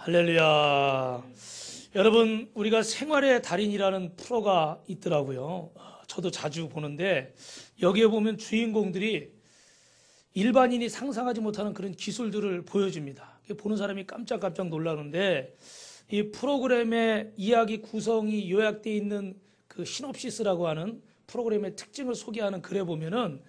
할렐루야. 여러분, 우리가 생활의 달인이라는 프로가 있더라고요. 저도 자주 보는데 여기에 보면 주인공들이 일반인이 상상하지 못하는 그런 기술들을 보여줍니다. 보는 사람이 깜짝깜짝 놀라는데, 이 프로그램의 이야기 구성이 요약되어 있는 그 시놉시스라고 하는 프로그램의 특징을 소개하는 글에 보면은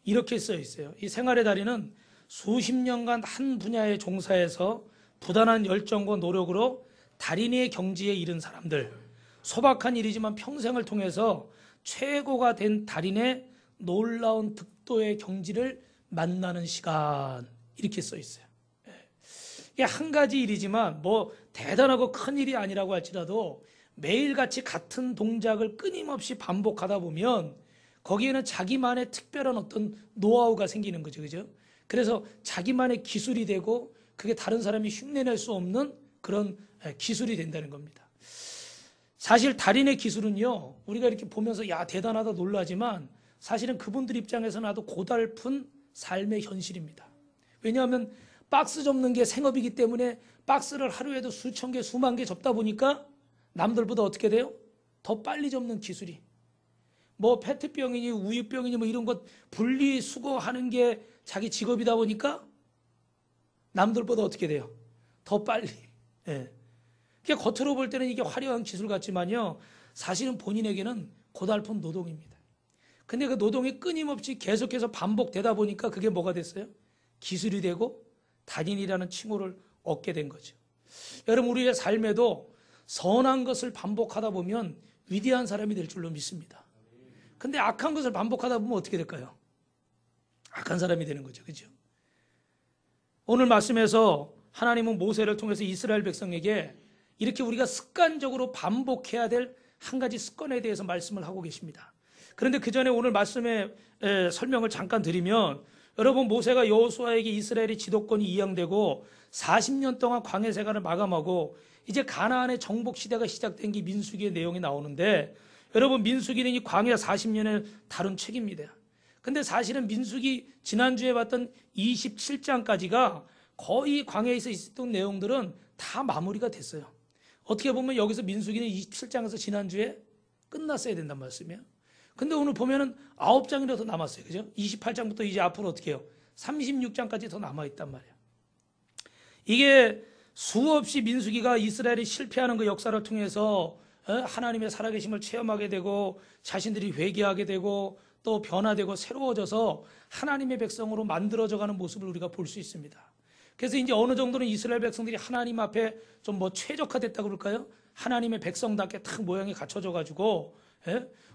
이렇게 써 있어요. 이 생활의 달인은 수십 년간 한 분야에 종사해서 부단한 열정과 노력으로 달인의 경지에 이른 사람들, 소박한 일이지만 평생을 통해서 최고가 된 달인의 놀라운 득도의 경지를 만나는 시간, 이렇게 써 있어요. 이게 한 가지 일이지만 뭐 대단하고 큰 일이 아니라고 할지라도 매일같이 같은 동작을 끊임없이 반복하다 보면 거기에는 자기만의 특별한 어떤 노하우가 생기는 거죠. 그죠? 그래서 자기만의 기술이 되고 그게 다른 사람이 흉내낼 수 없는 그런 기술이 된다는 겁니다. 사실 달인의 기술은요, 우리가 이렇게 보면서 야 대단하다 놀라지만 사실은 그분들 입장에서는 아주 고달픈 삶의 현실입니다. 왜냐하면 박스 접는 게 생업이기 때문에 박스를 하루에도 수천 개, 수만 개 접다 보니까 남들보다 어떻게 돼요? 더 빨리 접는 기술이. 뭐 페트병이니 우유병이니 뭐 이런 것 분리수거하는 게 자기 직업이다 보니까 남들보다 어떻게 돼요? 더 빨리. 예. 그러니까 겉으로 볼 때는 이게 화려한 기술 같지만요, 사실은 본인에게는 고달픈 노동입니다. 근데 그 노동이 끊임없이 계속해서 반복되다 보니까 그게 뭐가 됐어요? 기술이 되고 달인이라는 칭호를 얻게 된 거죠. 여러분, 우리의 삶에도 선한 것을 반복하다 보면 위대한 사람이 될 줄로 믿습니다. 근데 악한 것을 반복하다 보면 어떻게 될까요? 악한 사람이 되는 거죠. 그죠? 오늘 말씀에서 하나님은 모세를 통해서 이스라엘 백성에게 이렇게 우리가 습관적으로 반복해야 될 한 가지 습관에 대해서 말씀을 하고 계십니다. 그런데 그 전에 오늘 말씀의 설명을 잠깐 드리면, 여러분, 모세가 여호수아에게 이스라엘의 지도권이 이양되고 40년 동안 광야 생활을 마감하고 이제 가나안의 정복 시대가 시작된 게 민수기의 내용이 나오는데, 여러분, 민수기는 이 광야 40년을 다룬 책입니다. 근데 사실은 민수기 지난주에 봤던 27장까지가 거의 광야에서 있었던 내용들은 다 마무리가 됐어요. 어떻게 보면 여기서 민수기는 27장에서 지난주에 끝났어야 된단 말씀이에요. 근데 오늘 보면은 9장이나 더 남았어요. 그죠? 28장부터 이제 앞으로 어떻게 해요? 36장까지 더 남아있단 말이에요. 이게 수없이 민수기가 이스라엘이 실패하는 그 역사를 통해서 하나님의 살아계심을 체험하게 되고 자신들이 회개하게 되고 또 변화되고 새로워져서 하나님의 백성으로 만들어져가는 모습을 우리가 볼 수 있습니다. 그래서 이제 어느 정도는 이스라엘 백성들이 하나님 앞에 좀 뭐 최적화됐다고 그럴까요? 하나님의 백성답게 탁 모양이 갖춰져 가지고,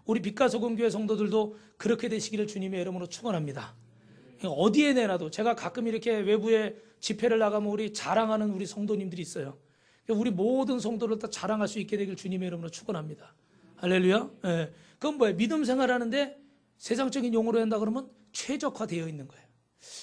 우리 빛가소금교회 성도들도 그렇게 되시기를 주님의 이름으로 축원합니다. 어디에 내놔도, 제가 가끔 이렇게 외부에 집회를 나가면 우리 자랑하는 우리 성도님들이 있어요. 우리 모든 성도를 다 자랑할 수 있게 되길 주님의 이름으로 축원합니다. 할렐루야. 그건 뭐예요? 믿음 생활하는데 세상적인 용어로 한다 그러면 최적화되어 있는 거예요.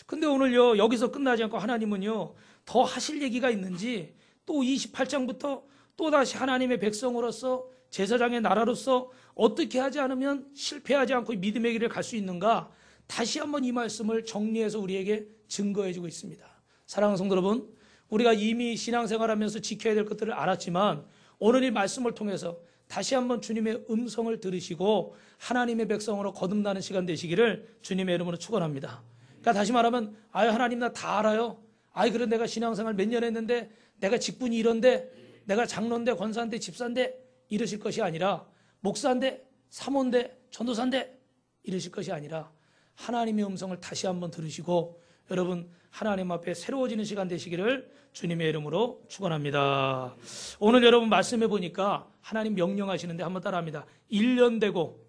근데 오늘요, 여기서 끝나지 않고 하나님은요, 더 하실 얘기가 있는지 또 28장부터 또 다시 하나님의 백성으로서 제사장의 나라로서 어떻게 하지 않으면 실패하지 않고 믿음의 길을 갈 수 있는가, 다시 한번 이 말씀을 정리해서 우리에게 증거해주고 있습니다. 사랑하는 성도 여러분, 우리가 이미 신앙생활하면서 지켜야 될 것들을 알았지만 오늘 이 말씀을 통해서 다시 한번 주님의 음성을 들으시고 하나님의 백성으로 거듭나는 시간 되시기를 주님의 이름으로 축원합니다. 그러니까 다시 말하면, 아유 하나님 나 다 알아요. 아이 그래 내가 신앙생활 몇 년 했는데 내가 직분이 이런데 내가 장로인데 권사인데 집사인데 이러실 것이 아니라, 목사인데 사모인데 전도사인데 이러실 것이 아니라 하나님의 음성을 다시 한번 들으시고 여러분 하나님 앞에 새로워지는 시간 되시기를 주님의 이름으로 축원합니다. 오늘 여러분 말씀해 보니까 하나님 명령하시는데 한번 따라합니다. 1년 되고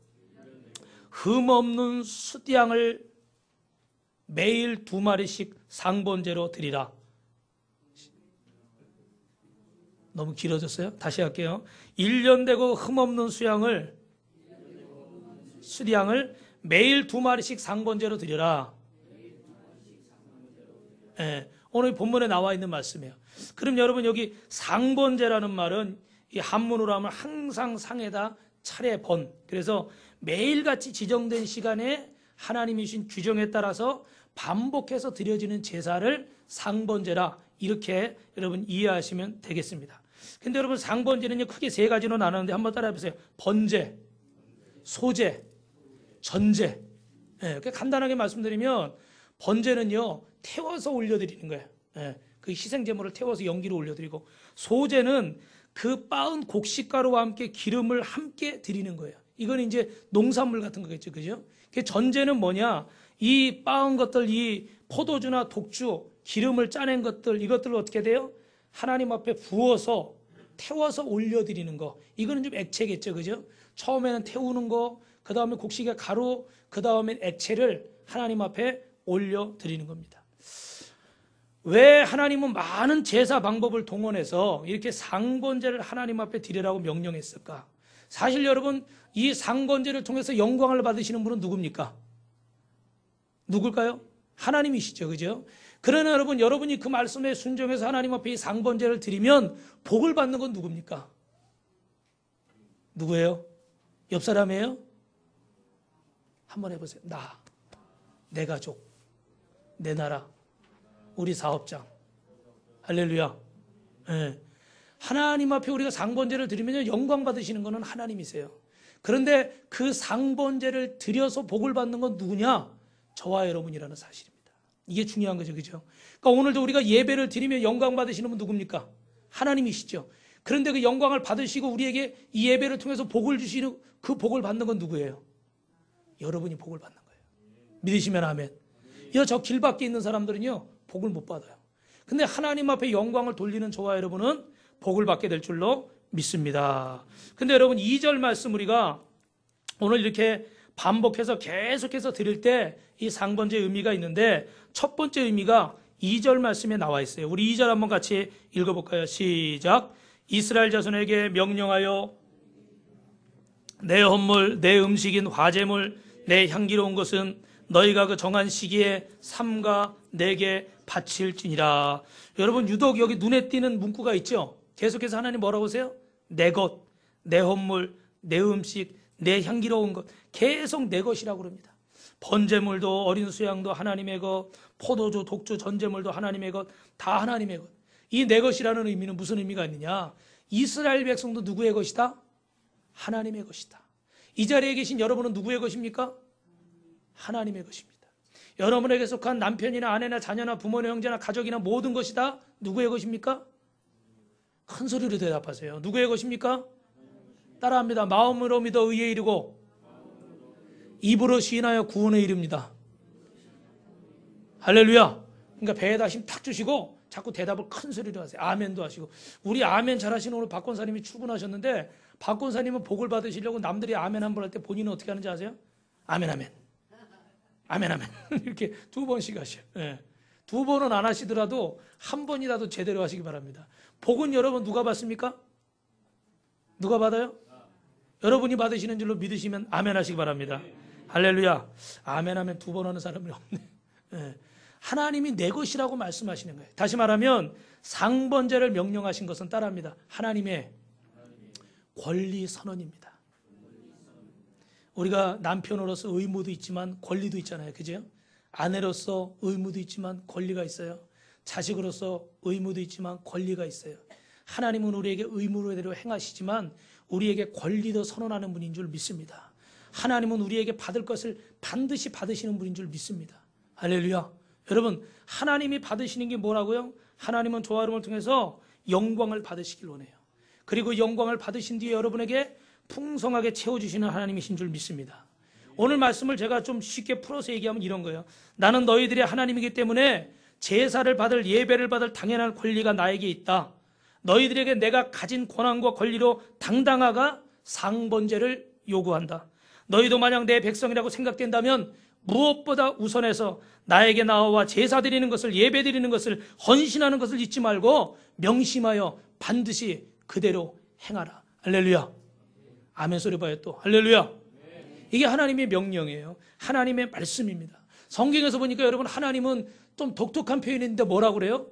흠없는 숫양을 매일 2마리씩 상번제로 드리라. 너무 길어졌어요? 다시 할게요. 1년 되고 흠없는 수양을 매일 2마리씩 상번제로 드리라. 오늘 본문에 나와 있는 말씀이에요. 그럼 여러분, 여기 상번제라는 말은 이 한문으로 하면 항상 상에다 차례 번, 그래서 매일같이 지정된 시간에 하나님이 주신 규정에 따라서 반복해서 드려지는 제사를 상번제라, 이렇게 여러분 이해하시면 되겠습니다. 근데 여러분 상번제는요 크게 세 가지로 나누는데 한번 따라해 보세요. 번제, 소제, 전제. 예, 간단하게 말씀드리면 번제는요 태워서 올려드리는 거예요. 예, 그 희생제물을 태워서 연기로 올려드리고, 소제는 그 빻은 곡식가루와 함께 기름을 함께 드리는 거예요. 이건 이제 농산물 같은 거겠죠, 그죠? 전제는 뭐냐? 이 빻은 것들, 이 포도주나 독주, 기름을 짜낸 것들, 이것들을 어떻게 돼요? 하나님 앞에 부어서 태워서 올려드리는 거. 이거는 좀 액체겠죠, 그죠? 처음에는 태우는 거, 그 다음에 곡식의 가루, 그 다음에 액체를 하나님 앞에 올려드리는 겁니다. 왜 하나님은 많은 제사 방법을 동원해서 이렇게 상번제를 하나님 앞에 드리라고 명령했을까? 사실 여러분, 이 상번제를 통해서 영광을 받으시는 분은 누굽니까? 누굴까요? 하나님이시죠, 그죠? 그러나 여러분, 여러분이 그 말씀에 순종해서 하나님 앞에 이 상번제를 드리면 복을 받는 건 누굽니까? 누구예요? 옆 사람이에요? 한번 해보세요. 나, 내 가족, 내 나라, 우리 사업장. 할렐루야. 네. 하나님 앞에 우리가 상번제를 드리면 영광 받으시는 것은 하나님이세요. 그런데 그 상번제를 드려서 복을 받는 건 누구냐? 저와 여러분이라는 사실입니다. 이게 중요한 거죠, 그죠? 그러니까 오늘도 우리가 예배를 드리면 영광 받으시는 분 누굽니까? 하나님이시죠. 그런데 그 영광을 받으시고 우리에게 이 예배를 통해서 복을 주시는, 그 복을 받는 건 누구예요? 여러분이 복을 받는 거예요. 믿으시면 아멘. 저 길 밖에 있는 사람들은요 복을 못 받아요. 근데 하나님 앞에 영광을 돌리는 저와 여러분은 복을 받게 될 줄로 믿습니다. 근데 여러분 2절 말씀 우리가 오늘 이렇게 반복해서 계속해서 드릴 때 이 상번제의 의미가 있는데, 첫 번째 의미가 2절 말씀에 나와 있어요. 우리 2절 한번 같이 읽어볼까요? 시작. 이스라엘 자손에게 명령하여 내 헌물, 내 음식인 화제물, 내 향기로운 것은 너희가 그 정한 시기에 삼가 내게 바칠지니라. 여러분 유독 여기 눈에 띄는 문구가 있죠. 계속해서 하나님 뭐라고 하세요? 내 것, 내 헌물, 내 음식, 내 향기로운 것. 계속 내 것이라고 그럽니다. 번제물도 어린 수양도 하나님의 것, 포도주, 독주, 전제물도 하나님의 것, 다 하나님의 것. 이 내 것이라는 의미는 무슨 의미가 있느냐? 이스라엘 백성도 누구의 것이다? 하나님의 것이다. 이 자리에 계신 여러분은 누구의 것입니까? 하나님의 것입니다. 여러분에게 속한 남편이나 아내나 자녀나 부모나 형제나 가족이나 모든 것이 다 누구의 것입니까? 큰 소리로 대답하세요. 누구의 것입니까? 따라합니다. 마음으로 믿어 의에 이르고 입으로 시인하여 구원에 이릅니다. 할렐루야. 그러니까 배에다 힘 탁 주시고 자꾸 대답을 큰 소리로 하세요. 아멘도 하시고. 우리 아멘 잘하시는 오늘 박 권사님이 출근하셨는데, 박 권사님은 복을 받으시려고 남들이 아멘 한 번 할 때 본인은 어떻게 하는지 아세요? 아멘 아멘 아멘 아멘 이렇게 2번씩 하셔요. 네. 2번은 안 하시더라도 한 번이라도 제대로 하시기 바랍니다. 복은 여러분 누가 받습니까? 누가 받아요? 여러분이 받으시는 줄로 믿으시면 아멘 하시기 바랍니다. 할렐루야. 아멘 하면 2번 하는 사람이 없네. 네. 하나님이 내 것이라고 말씀하시는 거예요. 다시 말하면 상번제를 명령하신 것은 따라합니다. 하나님의 권리 선언입니다. 우리가 남편으로서 의무도 있지만 권리도 있잖아요. 그죠? 아내로서 의무도 있지만 권리가 있어요. 자식으로서 의무도 있지만 권리가 있어요. 하나님은 우리에게 의무로 행하시지만 우리에게 권리도 선언하는 분인 줄 믿습니다. 하나님은 우리에게 받을 것을 반드시 받으시는 분인 줄 믿습니다. 할렐루야. 여러분, 하나님이 받으시는 게 뭐라고요? 하나님은 저와 여러분을 통해서 영광을 받으시길 원해요. 그리고 영광을 받으신 뒤에 여러분에게 풍성하게 채워주시는 하나님이신 줄 믿습니다. 오늘 말씀을 제가 좀 쉽게 풀어서 얘기하면 이런 거예요. 나는 너희들의 하나님이기 때문에 제사를 받을, 예배를 받을 당연한 권리가 나에게 있다. 너희들에게 내가 가진 권한과 권리로 당당하가 상번제를 요구한다. 너희도 만약 내 백성이라고 생각된다면 무엇보다 우선해서 나에게 나와 제사 드리는 것을, 예배 드리는 것을, 헌신하는 것을 잊지 말고 명심하여 반드시 그대로 행하라. 할렐루야. 아멘 소리 봐요 또. 할렐루야. 이게 하나님의 명령이에요. 하나님의 말씀입니다. 성경에서 보니까 여러분 하나님은 좀 독특한 표현인데 뭐라고 그래요?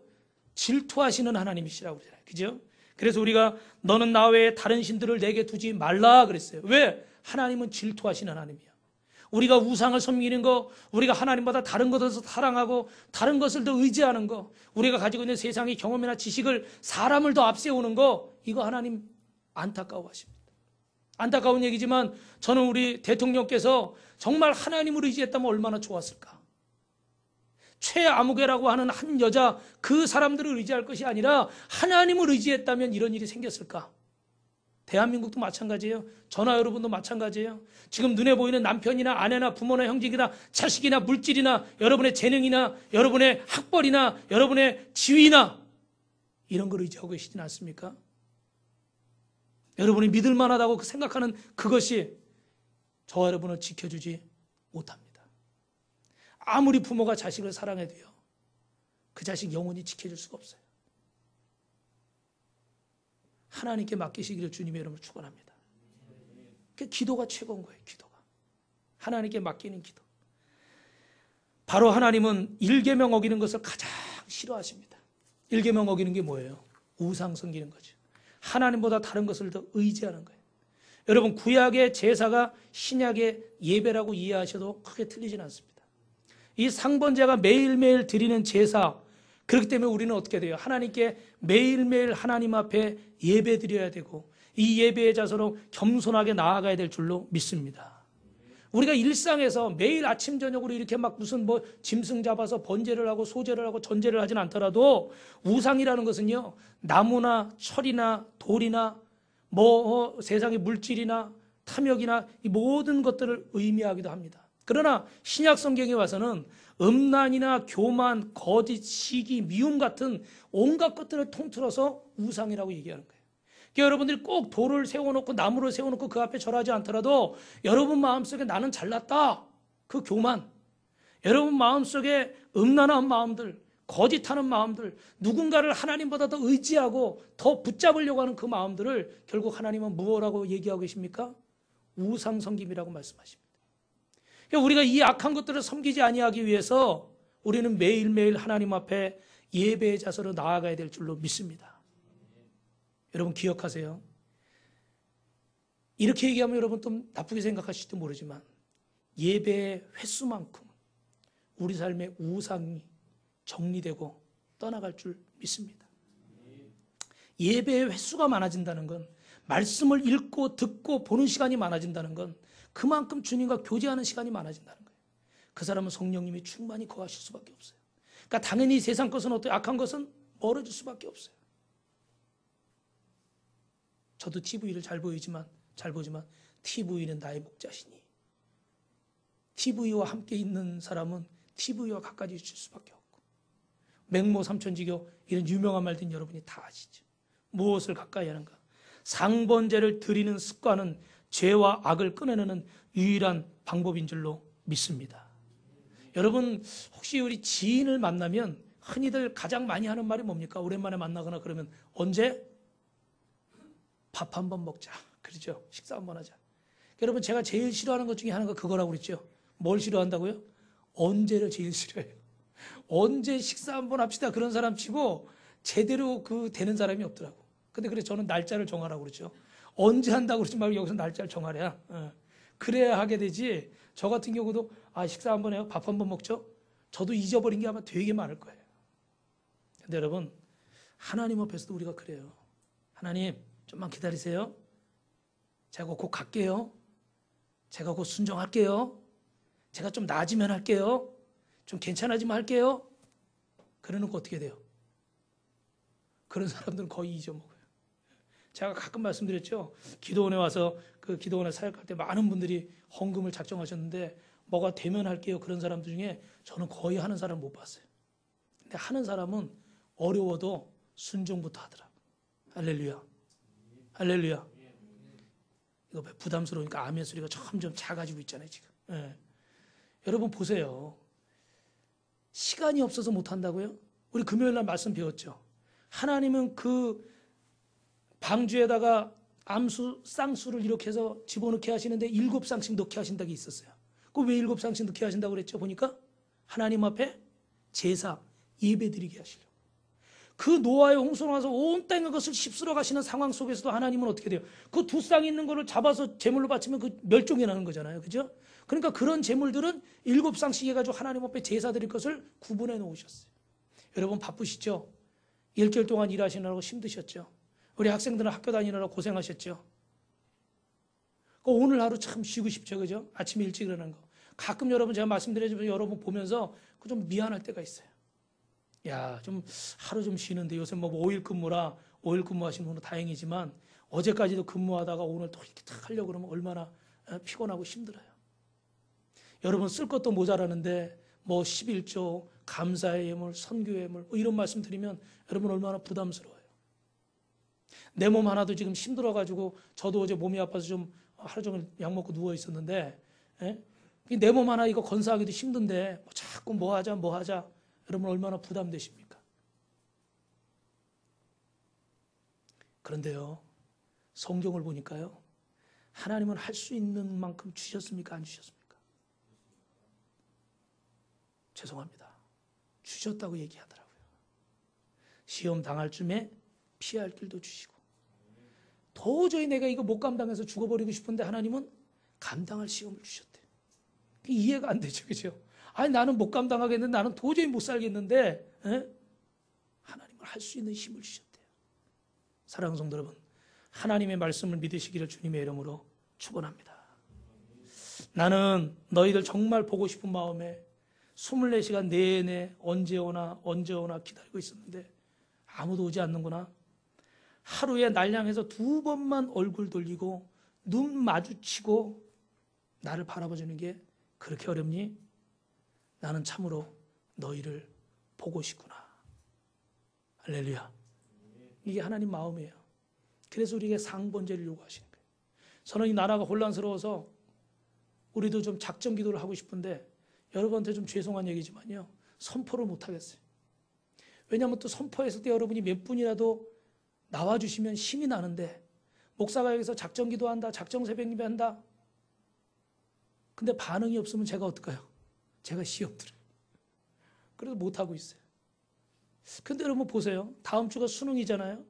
질투하시는 하나님이시라고 그러잖아요. 그죠? 그래서 우리가 너는 나 외에 다른 신들을 내게 두지 말라 그랬어요. 왜? 하나님은 질투하시는 하나님이에요. 우리가 우상을 섬기는 거, 우리가 하나님보다 다른 것을 사랑하고 다른 것을 더 의지하는 거, 우리가 가지고 있는 세상의 경험이나 지식을 사람을 더 앞세우는 거, 이거 하나님 안타까워하십니다. 안타까운 얘기지만 저는 우리 대통령께서 정말 하나님을 의지했다면 얼마나 좋았을까. 최아무개라고 하는 한 여자, 그 사람들을 의지할 것이 아니라 하나님을 의지했다면 이런 일이 생겼을까. 대한민국도 마찬가지예요. 전화 여러분도 마찬가지예요. 지금 눈에 보이는 남편이나 아내나 부모나 형제나 자식이나 물질이나 여러분의 재능이나 여러분의 학벌이나 여러분의 지위나 이런 걸 의지하고 계시진 않습니까? 여러분이 믿을 만하다고 생각하는 그것이 저와 여러분을 지켜주지 못합니다. 아무리 부모가 자식을 사랑해도요, 그 자식 영원히 지켜줄 수가 없어요. 하나님께 맡기시기를 주님의 이름으로 축원합니다. 그 기도가 최고인 거예요. 기도가 하나님께 맡기는 기도. 바로 하나님은 일계명 어기는 것을 가장 싫어하십니다. 일계명 어기는 게 뭐예요? 우상 섬기는 거죠. 하나님보다 다른 것을 더 의지하는 거예요. 여러분, 구약의 제사가 신약의 예배라고 이해하셔도 크게 틀리진 않습니다. 이 상번제가 매일매일 드리는 제사, 그렇기 때문에 우리는 어떻게 돼요? 하나님께 매일매일 하나님 앞에 예배 드려야 되고 이 예배의 자세로 겸손하게 나아가야 될 줄로 믿습니다. 우리가 일상에서 매일 아침 저녁으로 이렇게 막 무슨 뭐 짐승 잡아서 번제를 하고 소제를 하고 전제를 하진 않더라도 우상이라는 것은요, 나무나 철이나 돌이나 뭐 세상의 물질이나 탐욕이나 이 모든 것들을 의미하기도 합니다. 그러나 신약 성경에 와서는 음란이나 교만, 거짓, 시기, 미움 같은 온갖 것들을 통틀어서 우상이라고 얘기하는 거예요. 그러니까 여러분들이 꼭 돌을 세워놓고 나무를 세워놓고 그 앞에 절하지 않더라도 여러분 마음속에 나는 잘났다, 그 교만, 여러분 마음속에 음란한 마음들, 거짓하는 마음들, 누군가를 하나님보다 더 의지하고 더 붙잡으려고 하는 그 마음들을 결국 하나님은 무엇라고 얘기하고 계십니까? 우상 섬김이라고 말씀하십니다. 그러니까 우리가 이 악한 것들을 섬기지 아니하기 위해서 우리는 매일매일 하나님 앞에 예배의 자세로 나아가야 될 줄로 믿습니다. 여러분 기억하세요. 이렇게 얘기하면 여러분 좀 나쁘게 생각하실지도 모르지만 예배의 횟수만큼 우리 삶의 우상이 정리되고 떠나갈 줄 믿습니다. 예배의 횟수가 많아진다는 건, 말씀을 읽고 듣고 보는 시간이 많아진다는 건 그만큼 주님과 교제하는 시간이 많아진다는 거예요. 그 사람은 성령님이 충만히 거하실 수밖에 없어요. 그러니까 당연히 세상 것은 어때요? 악한 것은 멀어질 수밖에 없어요. 저도 TV를 잘 보지만 TV는 나의 목자시니, TV와 함께 있는 사람은 TV와 가까이 있을 수밖에 없고, 맹모 삼천지교 이런 유명한 말들 여러분이 다 아시죠. 무엇을 가까이 하는가? 상번제를 드리는 습관은 죄와 악을 끊어내는 유일한 방법인 줄로 믿습니다. 여러분 혹시 우리 지인을 만나면 흔히들 가장 많이 하는 말이 뭡니까? 오랜만에 만나거나 그러면 언제? 밥 한번 먹자. 그렇죠? 식사 한번 하자. 여러분 제가 제일 싫어하는 것 중에 하나가 그거라고 그랬죠. 뭘 싫어한다고요? 언제를 제일 싫어해요. 언제 식사 한번 합시다 그런 사람 치고 제대로 그 되는 사람이 없더라고. 근데 그래 저는 날짜를 정하라고 그러죠. 언제 한다고 그러지 말고 여기서 날짜를 정하래야. 그래야 하게 되지. 저 같은 경우도 식사 한번 해요. 밥 한번 먹죠. 저도 잊어버린 게 아마 되게 많을 거예요. 근데 여러분 하나님 앞에서도 우리가 그래요. 하나님 좀만 기다리세요. 제가 곧 갈게요. 제가 곧 순종할게요. 제가 좀 나아지면 할게요. 좀 괜찮아지면 할게요. 그러는 거 어떻게 돼요? 그런 사람들은 거의 잊어먹어요. 제가 가끔 말씀드렸죠. 기도원에 와서 그 기도원에 사역할 때 많은 분들이 헌금을 작정하셨는데 뭐가 되면 할게요. 그런 사람들 중에 저는 거의 하는 사람 못 봤어요. 근데 하는 사람은 어려워도 순종부터 하더라. 할렐루야. 할렐루야. 이거 부담스러우니까 아멘 소리가 점점 작아지고 있잖아요 지금. 예. 여러분 보세요. 시간이 없어서 못한다고요? 우리 금요일날 말씀 배웠죠. 하나님은 그 방주에다가 암수, 쌍수를 이렇게 해서 집어넣게 하시는데 7쌍씩 넣게 하신다고 있었어요. 그 왜 7쌍씩 넣게 하신다고 그랬죠? 보니까 하나님 앞에 제사, 예배 드리게 하시려고. 그 노아의 홍수로 와서 온 땅의 것을 휩쓸어 가시는 상황 속에서도 하나님은 어떻게 돼요? 그 두 쌍 있는 거를 잡아서 제물로 바치면 그 멸종이 나는 거잖아요. 그죠? 그러니까 그런 재물들은 7상씩 해가지고 하나님 앞에 제사 드릴 것을 구분해 놓으셨어요. 여러분 바쁘시죠? 일주일 동안 일하시느라고 힘드셨죠? 우리 학생들은 학교 다니느라 고생하셨죠? 오늘 하루 참 쉬고 싶죠, 그죠? 아침에 일찍 일어나는 거. 가끔 여러분 제가 말씀드리지만 여러분 보면서 좀 미안할 때가 있어요. 야, 좀 하루 좀 쉬는데 요새 뭐 5일 근무라 5일 근무하시는 분은 다행이지만 어제까지도 근무하다가 오늘 또 이렇게 탁 하려고 그러면 얼마나 피곤하고 힘들어요. 여러분 쓸 것도 모자라는데 뭐 11조, 감사의 예물, 선교의 예물 뭐 이런 말씀 드리면 여러분 얼마나 부담스러워요. 내 몸 하나도 지금 힘들어가지고 저도 어제 몸이 아파서 좀 하루 종일 약 먹고 누워 있었는데 내 몸 하나 이거 건사하기도 힘든데 자꾸 뭐 하자 여러분 얼마나 부담되십니까? 그런데요 성경을 보니까요 하나님은 할 수 있는 만큼 주셨습니까? 안 주셨습니까? 죄송합니다. 주셨다고 얘기하더라고요. 시험 당할 쯤에 피할 길도 주시고 도저히 내가 이거 못 감당해서 죽어버리고 싶은데 하나님은 감당할 시험을 주셨대요. 이해가 안 되죠, 그죠? 아니 나는 못 감당하겠는데 나는 도저히 못 살겠는데 하나님은 할 수 있는 힘을 주셨대요. 사랑하는 성도 여러분, 하나님의 말씀을 믿으시기를 주님의 이름으로 축원합니다. 나는 너희들 정말 보고 싶은 마음에 24시간 내내 언제 오나 기다리고 있었는데 아무도 오지 않는구나. 하루에 날 향해서 2번만 얼굴 돌리고 눈 마주치고 나를 바라봐주는 게 그렇게 어렵니? 나는 참으로 너희를 보고 싶구나. 할렐루야. 이게 하나님 마음이에요. 그래서 우리에게 상번제를 요구하시는 거예요. 저는 이 나라가 혼란스러워서 우리도 좀 작전 기도를 하고 싶은데 여러분한테 좀 죄송한 얘기지만요. 선포를 못 하겠어요. 왜냐하면 또 선포했을 때 여러분이 몇 분이라도 나와주시면 힘이 나는데 목사가 여기서 작전 기도한다, 작정 새벽 예배한다. 근데 반응이 없으면 제가 어떨까요? 제가 시험 들어요. 그래서 못하고 있어요. 근데 여러분 보세요. 다음 주가 수능이잖아요.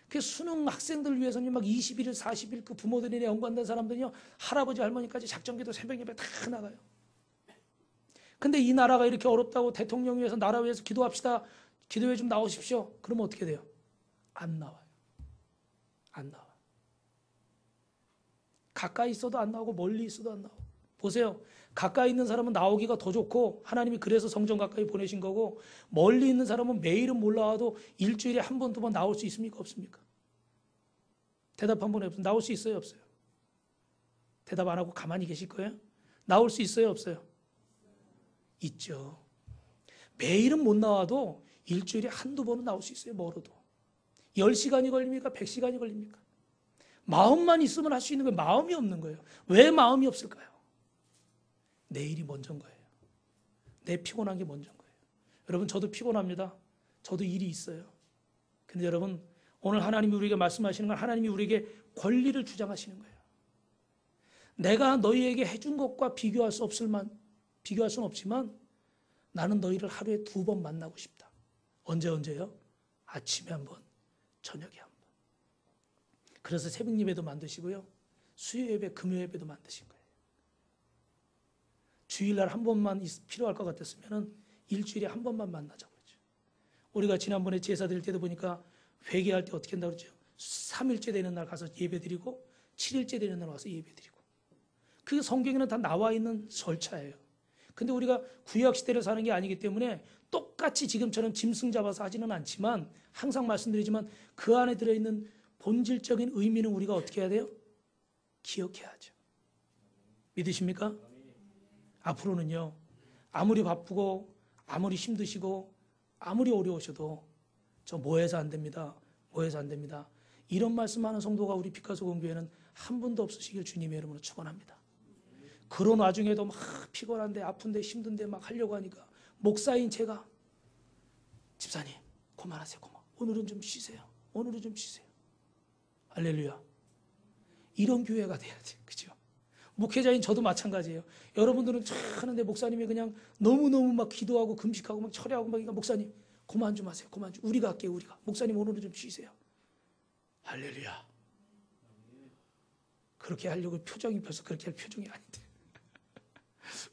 그 수능 학생들 위해서는 막 21일, 40일 그 부모들이나 연관된 사람들이요. 할아버지, 할머니까지 작정기도 새벽 예배 다 나가요. 근데 이 나라가 이렇게 어렵다고 대통령 위해서 나라 위해서 기도합시다. 기도회 좀 나오십시오. 그러면 어떻게 돼요? 안 나와요. 안 나와. 가까이 있어도 안 나오고 멀리 있어도 안 나오고. 보세요. 가까이 있는 사람은 나오기가 더 좋고 하나님이 그래서 성전 가까이 보내신 거고 멀리 있는 사람은 매일은 몰라와도 일주일에 한 번, 2번 나올 수 있습니까? 없습니까? 대답 한 번 해보세요. 나올 수 있어요? 없어요? 대답 안 하고 가만히 계실 거예요? 나올 수 있어요? 없어요? 있죠. 매일은 못 나와도 일주일에 한두 번은 나올 수 있어요. 멀어도. 10시간이 걸립니까? 100시간이 걸립니까? 마음만 있으면 할 수 있는 거예요. 마음이 없는 거예요. 왜 마음이 없을까요? 내일이 먼저인 거예요. 내 피곤한 게 먼저인 거예요. 여러분 저도 피곤합니다. 저도 일이 있어요. 근데 여러분 오늘 하나님이 우리에게 말씀하시는 건 하나님이 우리에게 권리를 주장하시는 거예요. 내가 너희에게 해준 것과 비교할 수는 없지만 나는 너희를 하루에 2번 만나고 싶다. 언제요? 아침에 한 번, 저녁에 한 번. 그래서 새벽 예배도 만드시고요. 수요 예배, 금요 예배도 만드신 거예요. 주일날 한 번만 필요할 것 같았으면 일주일에 한 번만 만나자고 그랬죠. 우리가 지난번에 제사 드릴 때도 보니까 회개할 때 어떻게 한다고 그랬죠? 3일째 되는 날 가서 예배 드리고 7일째 되는 날 와서 예배 드리고. 그게 성경에는 다 나와 있는 절차예요. 근데 우리가 구약 시대를 사는 게 아니기 때문에 똑같이 지금처럼 짐승 잡아서 하지는 않지만 항상 말씀드리지만 그 안에 들어있는 본질적인 의미는 우리가 어떻게 해야 돼요? 기억해야죠. 믿으십니까? 앞으로는요. 아무리 바쁘고 아무리 힘드시고 아무리 어려우셔도 저 뭐해서 안 됩니다. 뭐해서 안 됩니다. 이런 말씀하는 성도가 우리 빛가서 공교회는 한 분도 없으시길 주님의 이름으로 축원합니다. 그런 와중에도 막 피곤한데 아픈데 힘든데 막 하려고 하니까 목사인 제가 집사님 그만하세요. 오늘은 좀 쉬세요. 오늘은 좀 쉬세요. 할렐루야. 이런 교회가 돼야지. 그죠? 목회자인 저도 마찬가지예요. 여러분들은 참 하는데 목사님이 그냥 너무너무 막 기도하고 금식하고 막 철회하고 막 그러니까 목사님 그만 좀 하세요. 그만 좀. 우리가 할게요. 우리가. 목사님 오늘은 좀 쉬세요. 할렐루야. 그렇게 하려고 표정이 펴서 그렇게 할 표정이 아닌데.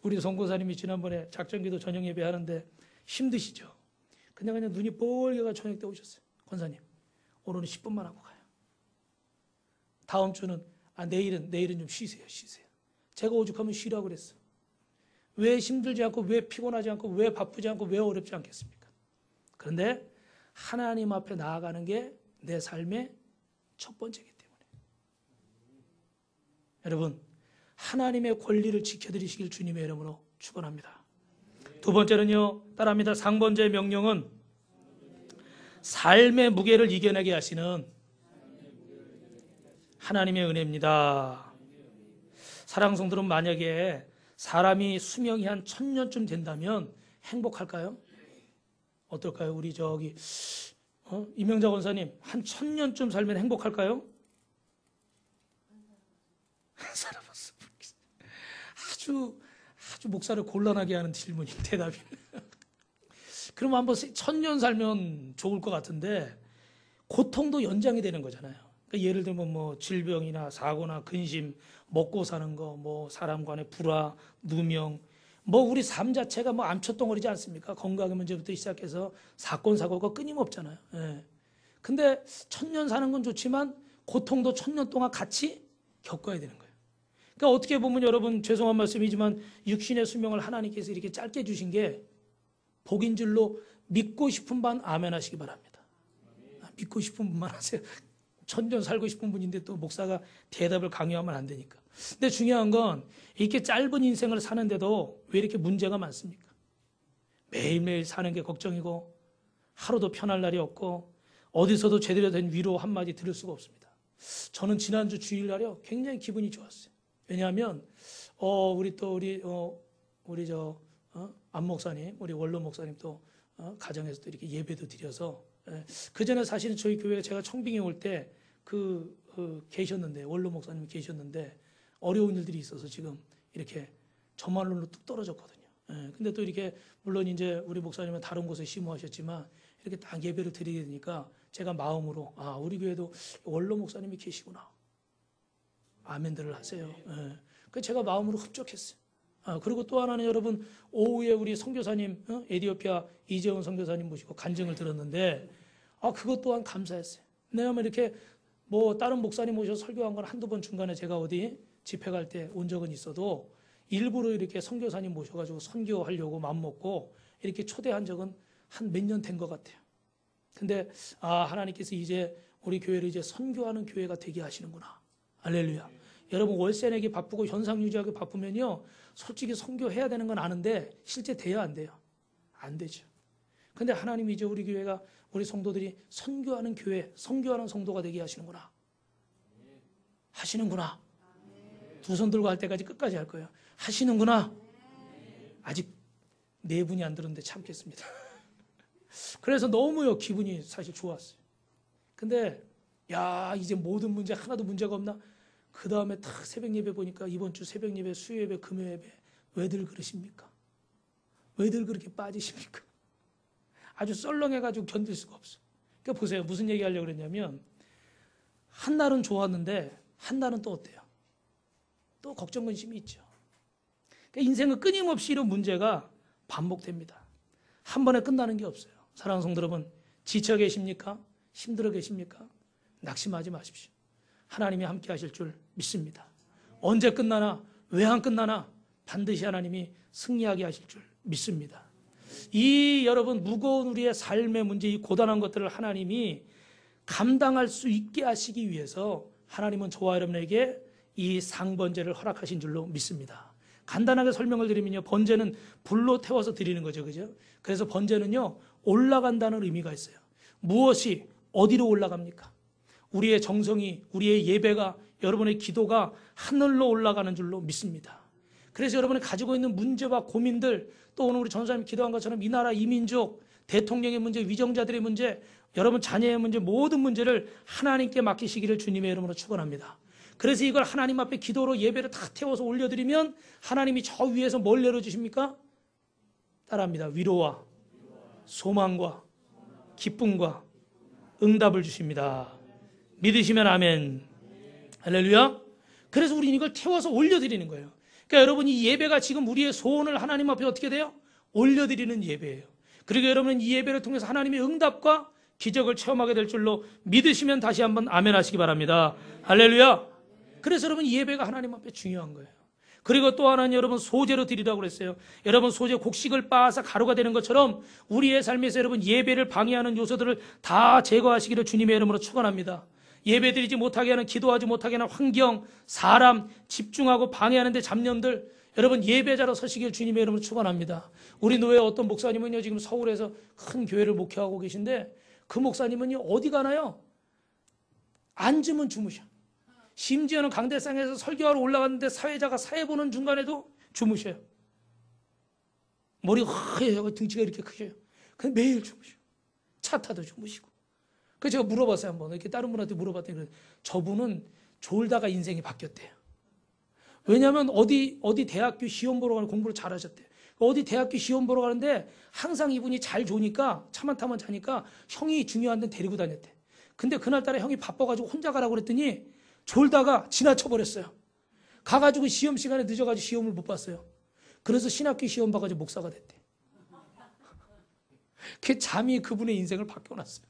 우리 송고사님이 지난번에 작전기도 저녁 예배 하는데 힘드시죠? 그냥 눈이 뻘개가 저녁 때 오셨어요. 권사님, 오늘은 10분만 하고 가요. 다음 주는 내일은 좀 쉬세요. 제가 오죽하면 쉬라고 그랬어. 왜 힘들지 않고, 왜 피곤하지 않고, 왜 바쁘지 않고, 왜 어렵지 않겠습니까? 그런데 하나님 앞에 나아가는 게 내 삶의 첫 번째이기 때문에. 여러분, 하나님의 권리를 지켜드리시길 주님의 이름으로 축원합니다. 두 번째는요, 따라합니다. 상번제의 명령은 삶의 무게를 이겨내게 하시는 하나님의 은혜입니다. 사랑하는 성도들은 만약에 사람이 수명이 한 1000년쯤 된다면 행복할까요? 어떨까요? 우리 이명자 권사님, 한 1000년쯤 살면 행복할까요? 살아봤어. 아주 목사를 곤란하게 하는 질문이 대답이. 그럼 한번 1000년 살면 좋을 것 같은데 고통도 연장이 되는 거잖아요. 그러니까 예를 들면 뭐 질병이나 사고나 근심, 먹고 사는 거, 뭐 사람 간의 불화, 누명, 뭐 우리 삶 자체가 뭐 암초덩어리지 않습니까? 건강의 문제부터 시작해서 사건 사고가 끊임없잖아요. 예. 근데 1000년 사는 건 좋지만 고통도 1000년 동안 같이 겪어야 되는 거예요. 그러니까 어떻게 보면 여러분, 죄송한 말씀이지만 육신의 수명을 하나님께서 이렇게 짧게 주신 게 복인 줄로 믿고 싶은 반 아멘 하시기 바랍니다. 믿고 싶은 분만 하세요. 1000년 살고 싶은 분인데 또 목사가 대답을 강요하면 안 되니까. 근데 중요한 건 이렇게 짧은 인생을 사는데도 왜 이렇게 문제가 많습니까? 매일매일 사는 게 걱정이고 하루도 편할 날이 없고 어디서도 제대로 된 위로 한마디 들을 수가 없습니다. 저는 지난주 주일날이요, 굉장히 기분이 좋았어요. 왜냐하면 안 목사님, 우리 원로 목사님 또 가정에서 또 이렇게 예배도 드려서, 그 전에 사실은 저희 교회에 제가 청빙에 올 때 계셨는데, 원로 목사님 계셨는데 어려운 일들이 있어서 지금 이렇게 저만으로 뚝 떨어졌거든요. 근데 또 이렇게 물론 이제 우리 목사님은 다른 곳에 심호하셨지만 이렇게 딱 예배를 드리게 되니까 제가 마음으로 우리 교회도 원로 목사님이 계시구나. 아멘들을 하세요. 그 제가 마음으로 흡족했어요. 그리고 또 하나는 여러분, 오후에 우리 선교사님, 에티오피아 이재원 선교사님 모시고 간증을 들었는데 그것 또한 감사했어요. 왜냐하면 이렇게 뭐 다른 목사님 모셔서 설교한 건 한두 번 중간에 제가 어디 집회 갈 때 온 적은 있어도 일부러 이렇게 선교사님 모셔가지고 선교하려고 맘먹고 이렇게 초대한 적은 한 몇 년 된 것 같아요. 근데 하나님께서 이제 우리 교회를 이제 선교하는 교회가 되게 하시는구나. 할렐루야. 여러분, 월세 내기 바쁘고 현상 유지하기 바쁘면요, 솔직히 선교해야 되는 건 아는데 실제 돼야 안 돼요? 안 되죠. 근데 하나님이 이제 우리 교회가, 우리 성도들이 선교하는 교회, 선교하는 성도가 되게 하시는구나. 하시는구나. 두 손 들고 할 때까지 끝까지 할 거예요. 하시는구나. 아직 네 분이 안 들었는데 참겠습니다. 그래서 너무요, 기분이 사실 좋았어요. 근데 이제 모든 문제 하나도 문제가 없나? 그 다음에 딱 새벽 예배 보니까 이번 주 새벽 예배, 수요 예배, 금요 예배 왜들 그러십니까? 왜들 그렇게 빠지십니까? 아주 썰렁해가지고 견딜 수가 없어. 그러니까 보세요, 무슨 얘기 하려고 그랬냐면, 한 날은 좋았는데 한 날은 또 어때요? 또 걱정 근심이 있죠. 그러니까 인생은 끊임없이 이런 문제가 반복됩니다. 한 번에 끝나는 게 없어요. 사랑하는 성도 여러분, 지쳐 계십니까? 힘들어 계십니까? 낙심하지 마십시오. 하나님이 함께 하실 줄 믿습니다. 언제 끝나나, 왜 안 끝나나 반드시 하나님이 승리하게 하실 줄 믿습니다. 이 여러분 무거운 우리의 삶의 문제, 이 고단한 것들을 하나님이 감당할 수 있게 하시기 위해서 하나님은 저와 여러분에게 이 상번제를 허락하신 줄로 믿습니다. 간단하게 설명을 드리면요, 번제는 불로 태워서 드리는 거죠, 그죠? 그래서 번제는요, 올라간다는 의미가 있어요. 무엇이 어디로 올라갑니까? 우리의 정성이, 우리의 예배가, 여러분의 기도가 하늘로 올라가는 줄로 믿습니다. 그래서 여러분이 가지고 있는 문제와 고민들, 또 오늘 우리 전사님 기도한 것처럼 이 나라, 이 민족, 대통령의 문제, 위정자들의 문제, 여러분 자녀의 문제, 모든 문제를 하나님께 맡기시기를 주님의 이름으로 축원합니다. 그래서 이걸 하나님 앞에 기도로 예배를 다 태워서 올려드리면 하나님이 저 위에서 뭘 내려주십니까? 따라합니다. 위로와 소망과 기쁨과 응답을 주십니다. 믿으시면 아멘. 할렐루야. 그래서 우리는 이걸 태워서 올려드리는 거예요. 그러니까 여러분 이 예배가 지금 우리의 소원을 하나님 앞에 어떻게 돼요? 올려드리는 예배예요. 그리고 여러분은 이 예배를 통해서 하나님의 응답과 기적을 체험하게 될 줄로 믿으시면 다시 한번 아멘 하시기 바랍니다. 할렐루야. 그래서 여러분 이 예배가 하나님 앞에 중요한 거예요. 그리고 또 하나는 여러분 소재로 드리라고 그랬어요. 여러분 소재 곡식을 빻아서 가루가 되는 것처럼 우리의 삶에서 여러분 예배를 방해하는 요소들을 다 제거하시기를 주님의 이름으로 축원합니다. 예배드리지 못하게 하는, 기도하지 못하게 하는 환경, 사람, 집중하고 방해하는 데 잡념들, 여러분 예배자로 서시길 주님의 이름으로 축원합니다. 우리 노예 어떤 목사님은요 지금 서울에서 큰 교회를 목회하고 계신데 그 목사님은요 어디 가나요? 앉으면 주무셔. 심지어는 강대상에서 설교하러 올라갔는데 사회자가 사회 보는 중간에도 주무셔요. 머리가 하얘요. 등치가 이렇게 크셔요. 근데 매일 주무셔. 차 타도 주무시고. 그래서 제가 물어봤어요 한번. 이렇게 다른 분한테 물어봤더니 저분은 졸다가 인생이 바뀌었대요. 왜냐하면 어디 대학교 시험 보러 가는 공부를 잘하셨대요. 어디 대학교 시험 보러 가는데 항상 이분이 잘 조니까 차만 타면 자니까 형이 중요한 데는 데리고 다녔대. 근데 그날따라 형이 바빠가지고 혼자 가라고 그랬더니 졸다가 지나쳐버렸어요. 가가지고 시험 시간에 늦어가지고 시험을 못 봤어요. 그래서 신학교 시험 봐가지고 목사가 됐대. 그 잠이 그분의 인생을 바꿔놨어요.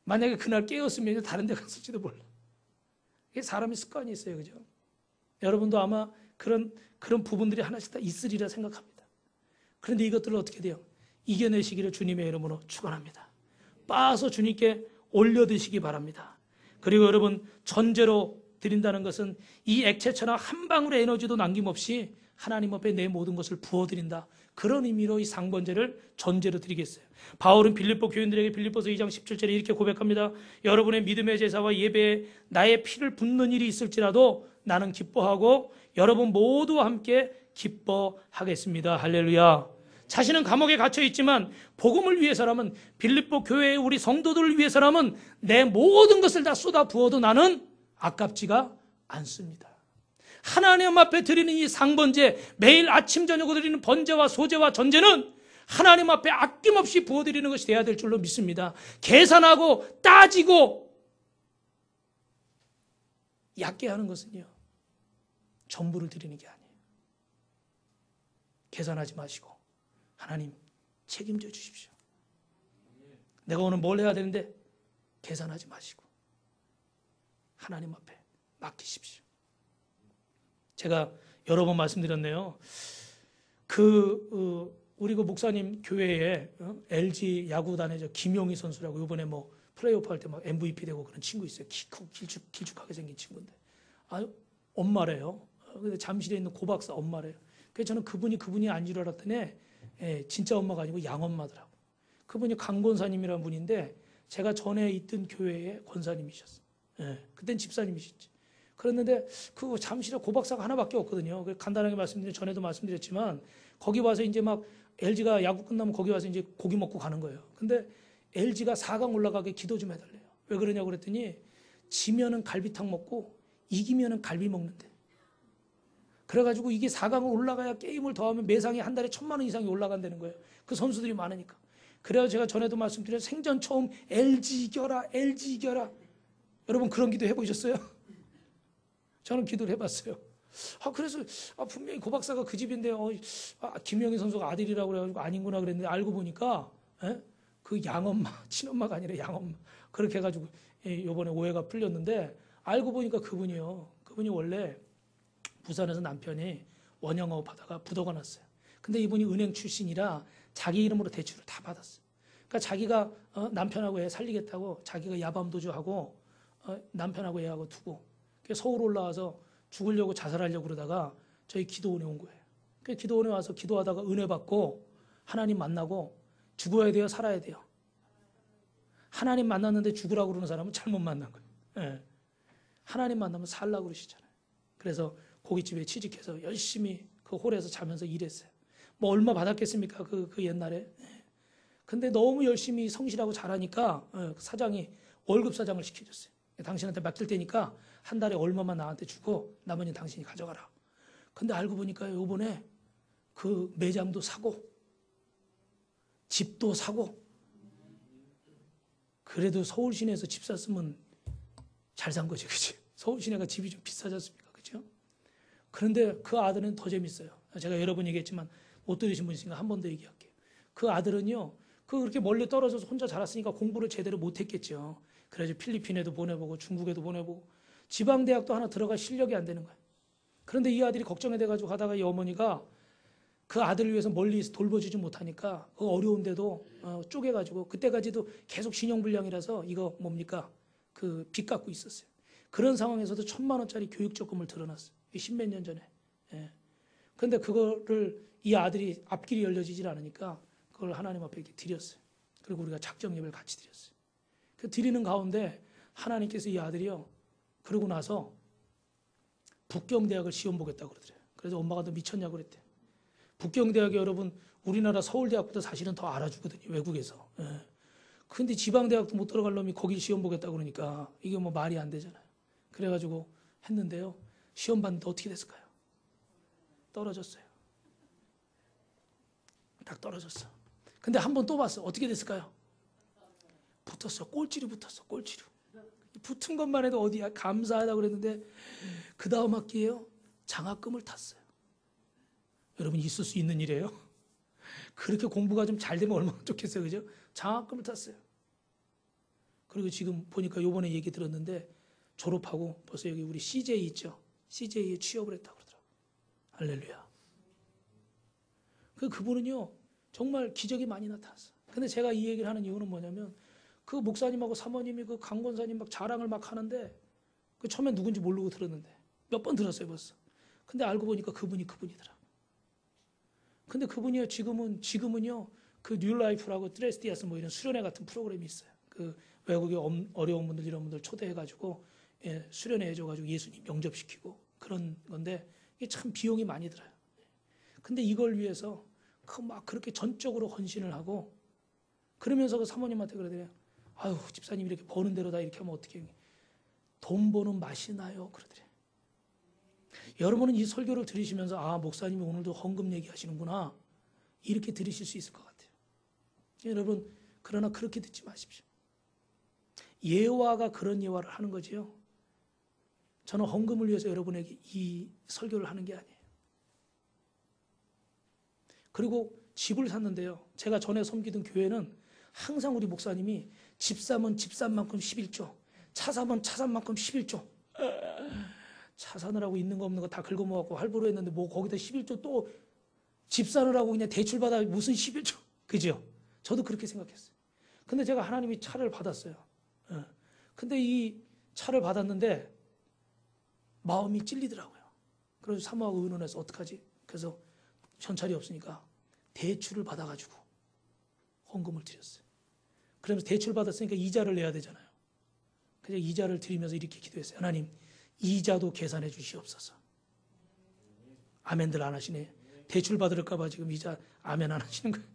만약에 그날 깨었으면 다른 데 갔을지도 몰라. 이게 사람의 습관이 있어요. 그죠? 여러분도 아마 그런 부분들이 하나씩 다 있으리라 생각합니다. 그런데 이것들을 어떻게 돼요? 이겨내시기를 주님의 이름으로 축원합니다. 빻아서 주님께 올려드시기 바랍니다. 그리고 여러분 전제로 드린다는 것은 이 액체처럼 한 방울의 에너지도 남김없이 하나님 앞에 내 모든 것을 부어드린다. 그런 의미로 이 상번제를 전제로 드리겠어요. 바울은 빌립보 교인들에게 빌립보서 2장 17절에 이렇게 고백합니다. 여러분의 믿음의 제사와 예배에 나의 피를 붓는 일이 있을지라도 나는 기뻐하고 여러분 모두와 함께 기뻐하겠습니다. 할렐루야. 자신은 감옥에 갇혀 있지만 복음을 위해서라면, 빌립보 교회의 우리 성도들을 위해서라면 내 모든 것을 다 쏟아 부어도 나는 아깝지가 않습니다. 하나님 앞에 드리는 이 상번제, 매일 아침 저녁으로 드리는 번제와 소제와 전제는 하나님 앞에 아낌없이 부어드리는 것이 돼야 될 줄로 믿습니다. 계산하고 따지고 얕게 하는 것은요 전부를 드리는 게 아니에요. 계산하지 마시고 하나님 책임져 주십시오. 내가 오늘 뭘 해야 되는데 계산하지 마시고 하나님 앞에 맡기십시오. 제가 여러 번 말씀드렸네요. 우리 그 목사님 교회에 LG 야구단의 김용희 선수라고 이번에 뭐 플레이오프 할 때 막 MVP 되고 그런 친구 있어요. 키 크고 길쭉하게 생긴 친구인데 엄마래요. 근데 잠실에 있는 고 박사 엄마래요. 그래서 저는 그분이 아닌 줄 알았더니 진짜 엄마가 아니고 양엄마더라고. 그분이 강 권사님이라는 분인데 제가 전에 있던 교회의 권사님이셨어요. 그땐 집사님이셨지. 그랬는데 그 잠실에 고 박사가 하나밖에 없거든요. 간단하게 말씀드리면 전에도 말씀드렸지만 거기 와서 이제 막 LG가 야구 끝나면 거기 와서 이제 고기 먹고 가는 거예요. 근데 LG가 4강 올라가게 기도 좀 해달래요. 왜 그러냐고 그랬더니 지면은 갈비탕 먹고 이기면은 갈비 먹는데. 그래가지고 이게 4강을 올라가야 게임을 더하면 매상이 한 달에 1,000만 원 이상이 올라간다는 거예요. 그 선수들이 많으니까. 그래서 제가 전에도 말씀드린 생전 처음 LG 이겨라, LG 이겨라. 여러분 그런 기도 해보셨어요? 저는 기도를 해봤어요. 그래서 분명히 고 박사가 그 집인데 김영희 선수가 아들이라고 그래가지고 아닌구나 그랬는데 알고 보니까 그 양엄마, 친엄마가 아니라 양엄마 그렇게 해가지고 이번에 오해가 풀렸는데 알고 보니까 그분이 원래 부산에서 남편이 원양어업 하다가 부도가 났어요. 근데 이분이 은행 출신이라 자기 이름으로 대출을 다 받았어요. 그러니까 자기가 남편하고 애 살리겠다고 자기가 야밤도주하고 남편하고 애하고 두고 서울 올라와서 죽으려고 자살하려고 그러다가 저희 기도원에 온 거예요. 그 기도원에 와서 기도하다가 은혜 받고 하나님 만나고 죽어야 돼요, 살아야 돼요? 하나님 만났는데 죽으라고 그러는 사람은 잘못 만난 거예요. 하나님 만나면 살라고 그러시잖아요. 그래서 고깃집에 취직해서 열심히 그 홀에서 자면서 일했어요. 뭐 얼마 받았겠습니까? 그 옛날에. 근데 너무 열심히 성실하고 잘하니까 사장이 월급 사장을 시켜줬어요. 당신한테 맡길 테니까 한 달에 얼마만 나한테 주고 나머지는 당신이 가져가라. 근데 알고 보니까 요번에 그 매장도 사고 집도 사고. 그래도 서울 시내에서 집 샀으면 잘 산 거지, 그치? 서울 시내가 집이 좀 비싸지 않습니까? 그죠? 그런데 그 아들은 더 재밌어요. 제가 여러 번 얘기했지만 못 들으신 분 있으니까 한 번 더 얘기할게요. 그 아들은요, 그렇게 멀리 떨어져서 혼자 자랐으니까 공부를 제대로 못했겠죠. 그래서 필리핀에도 보내보고 중국에도 보내보고 지방대학도 하나 들어갈 실력이 안 되는 거예요. 그런데 이 아들이 걱정이 돼가지고 하다가 이 어머니가 그 아들을 위해서 멀리서 돌보지지 못하니까 그 어려운데도 쪼개가지고 그때까지도 계속 신용불량이라서 이거 뭡니까? 그 빚 갖고 있었어요. 그런 상황에서도 1,000만 원짜리 교육적금을 들어놨어요. 10몇 년 전에. 예. 근데 그거를 이 아들이 앞길이 열려지질 않으니까 그걸 하나님 앞에 이렇게 드렸어요. 그리고 우리가 작정 예배를 같이 드렸어요. 그 드리는 가운데 하나님께서 이 아들이요, 그러고 나서 북경대학을 시험 보겠다고 그러더래요. 그래서 엄마가 너 미쳤냐고 그랬대. 북경대학이 여러분 우리나라 서울대학보다 사실은 더 알아주거든요. 외국에서. 예. 근데 지방대학도 못 들어갈 놈이 거기 시험 보겠다고 그러니까 이게 뭐 말이 안 되잖아요. 그래가지고 했는데요. 시험 봤는데 어떻게 됐을까요? 떨어졌어요. 딱 떨어졌어. 근데 한 번 또 봤어. 어떻게 됐을까요? 붙었어. 꼴찌로 붙었어. 꼴찌로. 붙은 것만 해도 어디야 감사하다고 그랬는데 그 다음 학기에요. 장학금을 탔어요. 여러분 있을 수 있는 일이에요. 그렇게 공부가 좀 잘 되면 얼마나 좋겠어요. 그죠? 장학금을 탔어요. 그리고 지금 보니까 요번에 얘기 들었는데 졸업하고 벌써 여기 우리 CJ 있죠? CJ에 취업을 했다고 그러더라고요. 할렐루야. 그분은요 정말 기적이 많이 나타났어요. 근데 제가 이 얘기를 하는 이유는 뭐냐면 그 목사님하고 사모님이 그 강권사님 막 자랑을 막 하는데 그 처음엔 누군지 모르고 들었는데 몇 번 들었어요 벌써. 근데 알고 보니까 그분이더라. 근데 그분이요 지금은요 그 뉴라이프라고 트레스티아스 뭐 이런 수련회 같은 프로그램이 있어요. 그 외국에 어려운 분들 이런 분들 초대해가지고 수련회 해줘가지고 예수님 영접시키고 그런 건데 이게 참 비용이 많이 들어요. 근데 이걸 위해서 막 그렇게 전적으로 헌신을 하고 그러면서 그 사모님한테 그러더래요. 아유 집사님 이렇게 버는 대로 다 이렇게 하면 어떻게 돈 버는 맛이 나요 그러더래요. 여러분은 이 설교를 들으시면서 아 목사님이 오늘도 헌금 얘기하시는구나 이렇게 들으실 수 있을 것 같아요. 여러분 그러나 그렇게 듣지 마십시오. 예화가 그런 예화를 하는 거지요. 저는 헌금을 위해서 여러분에게 이 설교를 하는 게 아니에요. 그리고 집을 샀는데요. 제가 전에 섬기던 교회는 항상 우리 목사님이 집 사면 집 산 만큼 11조, 차 사면 차 산 만큼 11조. 차 사느라고 있는 거 없는 거 다 긁어모아갖고 할부로 했는데 뭐 거기다 11조 또 집 사느라고 그냥 대출받아 무슨 11조. 그죠? 저도 그렇게 생각했어요. 근데 제가 하나님이 차를 받았어요. 근데 이 차를 받았는데 마음이 찔리더라고요. 그래서 사모하고 의논해서 어떡하지? 그래서 현찰이 없으니까 대출을 받아가지고 헌금을 드렸어요. 그러면서 대출 받았으니까 이자를 내야 되잖아요. 그래서 이자를 드리면서 이렇게 기도했어요. 하나님 이자도 계산해 주시옵소서. 아멘들 안 하시네. 대출 받을까 봐 지금 이자 아멘 안 하시는 거예요.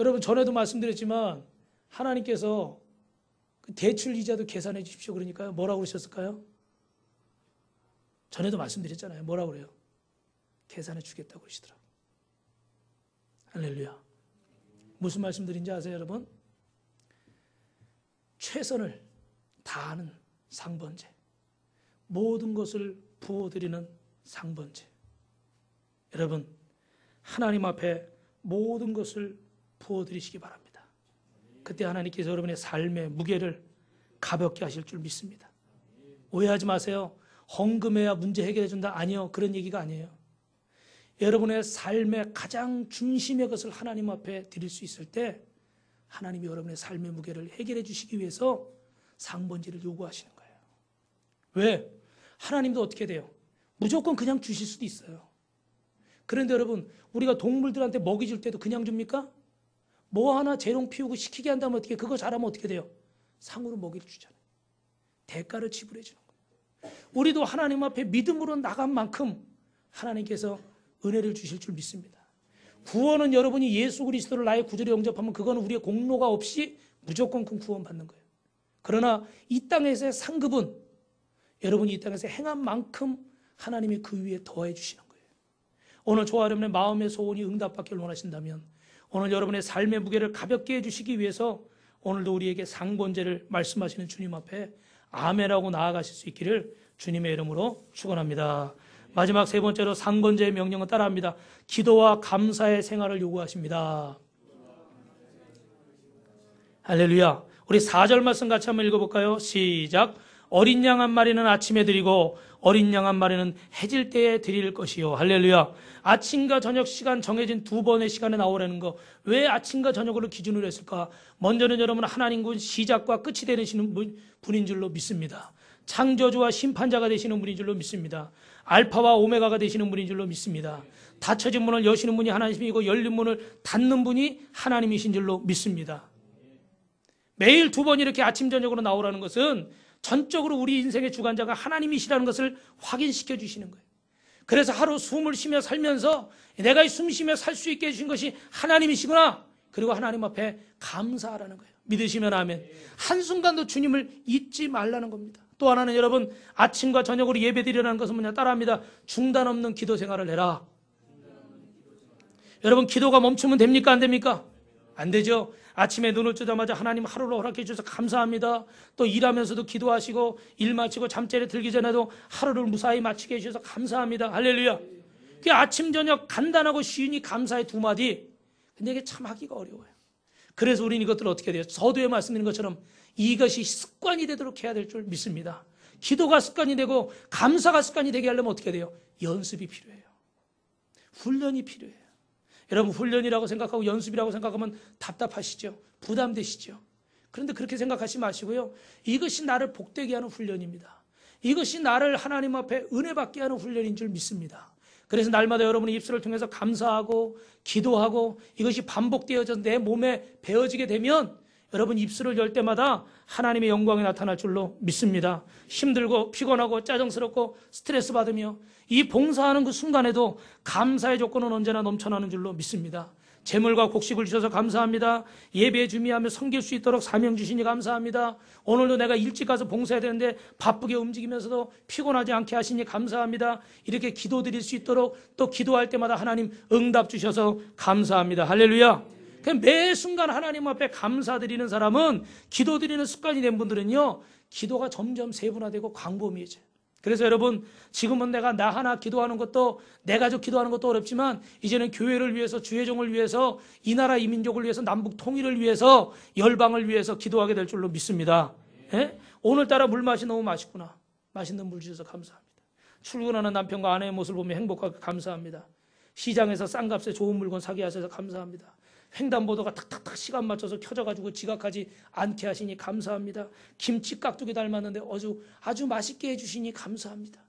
여러분 전에도 말씀드렸지만 하나님께서 그 대출 이자도 계산해 주십시오. 그러니까요. 뭐라고 그러셨을까요? 전에도 말씀드렸잖아요. 뭐라고 그래요? 계산해 주겠다고 그러시더라고요. 할렐루야. 무슨 말씀드린지 아세요, 여러분? 최선을 다하는 상번제. 모든 것을 부어드리는 상번제. 여러분, 하나님 앞에 모든 것을 부어드리시기 바랍니다. 그때 하나님께서 여러분의 삶의 무게를 가볍게 하실 줄 믿습니다. 오해하지 마세요. 헌금해야 문제 해결해 준다. 아니요. 그런 얘기가 아니에요. 여러분의 삶의 가장 중심의 것을 하나님 앞에 드릴 수 있을 때 하나님이 여러분의 삶의 무게를 해결해 주시기 위해서 상번제를 요구하시는 거예요. 왜? 하나님도 어떻게 돼요? 무조건 그냥 주실 수도 있어요. 그런데 여러분 우리가 동물들한테 먹이 줄 때도 그냥 줍니까? 뭐 하나 재롱 피우고 시키게 한다면 어떻게 그거 잘하면 어떻게 돼요? 상으로 먹이를 주잖아요. 대가를 지불해 주는 거예요. 우리도 하나님 앞에 믿음으로 나간 만큼 하나님께서 은혜를 주실 줄 믿습니다. 구원은 여러분이 예수 그리스도를 나의 구주로 영접하면 그건 우리의 공로가 없이 무조건 구원 받는 거예요. 그러나 이 땅에서의 상급은 여러분이 이 땅에서 행한 만큼 하나님이 그 위에 더해 주시는 거예요. 오늘 저와 여러분의 마음의 소원이 응답받기를 원하신다면 오늘 여러분의 삶의 무게를 가볍게 해주시기 위해서 오늘도 우리에게 상번제를 말씀하시는 주님 앞에 아멘하고 나아가실 수 있기를 주님의 이름으로 축원합니다. 마지막 세 번째로 상건제의 명령은 따라합니다. 기도와 감사의 생활을 요구하십니다. 할렐루야. 우리 4절 말씀 같이 한번 읽어볼까요? 시작. 어린 양 한 마리는 아침에 드리고 어린 양 한 마리는 해질 때에 드릴 것이요. 할렐루야. 아침과 저녁 시간 정해진 두 번의 시간에 나오라는 거. 왜 아침과 저녁으로 기준으로 했을까? 먼저는 여러분 하나님은 시작과 끝이 되시는 분인 줄로 믿습니다. 창조주와 심판자가 되시는 분인 줄로 믿습니다. 알파와 오메가가 되시는 분인 줄로 믿습니다. 닫혀진 문을 여시는 분이 하나님이고 열린 문을 닫는 분이 하나님이신 줄로 믿습니다. 매일 두 번 이렇게 아침 저녁으로 나오라는 것은 전적으로 우리 인생의 주관자가 하나님이시라는 것을 확인시켜 주시는 거예요. 그래서 하루 숨을 쉬며 살면서 내가 숨 쉬며 살 수 있게 해주신 것이 하나님이시구나. 그리고 하나님 앞에 감사하라는 거예요. 믿으시면 아멘. 한순간도 주님을 잊지 말라는 겁니다. 또 하나는 여러분 아침과 저녁으로 예배드리라는 것은 뭐냐? 따라합니다. 중단 없는 기도 생활을 해라. 여러분 기도가 멈추면 됩니까? 안 됩니까? 안 되죠. 아침에 눈을 뜨자마자 하나님 하루를 허락해 주셔서 감사합니다. 또 일하면서도 기도하시고 일 마치고 잠자리에 들기 전에도 하루를 무사히 마치게 해주셔서 감사합니다. 할렐루야. 그 아침 저녁 간단하고 쉬우니 감사의 두 마디. 근데 이게 참 하기가 어려워요. 그래서 우리는 이것들을 어떻게 해야 돼요? 서두에 말씀드린 것처럼 이것이 습관이 되도록 해야 될 줄 믿습니다. 기도가 습관이 되고 감사가 습관이 되게 하려면 어떻게 해야 돼요? 연습이 필요해요. 훈련이 필요해요. 여러분 훈련이라고 생각하고 연습이라고 생각하면 답답하시죠? 부담되시죠? 그런데 그렇게 생각하지 마시고요. 이것이 나를 복되게 하는 훈련입니다. 이것이 나를 하나님 앞에 은혜 받게 하는 훈련인 줄 믿습니다. 그래서 날마다 여러분의 입술을 통해서 감사하고 기도하고 이것이 반복되어져 내 몸에 배어지게 되면 여러분 입술을 열 때마다 하나님의 영광이 나타날 줄로 믿습니다. 힘들고 피곤하고 짜증스럽고 스트레스 받으며 이 봉사하는 그 순간에도 감사의 조건은 언제나 넘쳐나는 줄로 믿습니다. 재물과 곡식을 주셔서 감사합니다. 예배에 준비하며 섬길 수 있도록 사명 주시니 감사합니다. 오늘도 내가 일찍 가서 봉사해야 되는데 바쁘게 움직이면서도 피곤하지 않게 하시니 감사합니다. 이렇게 기도드릴 수 있도록 또 기도할 때마다 하나님 응답 주셔서 감사합니다. 할렐루야. 매 순간 하나님 앞에 감사드리는 사람은 기도드리는 습관이 된 분들은요 기도가 점점 세분화되고 광범위해져요. 그래서 여러분 지금은 내가 나 하나 기도하는 것도 내 가족 기도하는 것도 어렵지만 이제는 교회를 위해서 주의종을 위해서 이 나라 이 민족을 위해서 남북 통일을 위해서 열방을 위해서 기도하게 될 줄로 믿습니다. 예? 오늘따라 물맛이 너무 맛있구나. 맛있는 물 주셔서 감사합니다. 출근하는 남편과 아내의 모습을 보며 행복하게 감사합니다. 시장에서 싼 값에 좋은 물건 사게 하셔서 감사합니다. 횡단보도가 탁탁탁 시간 맞춰서 켜져가지고 지각하지 않게 하시니 감사합니다. 김치 깍두기 닮았는데 아주 맛있게 해주시니 감사합니다.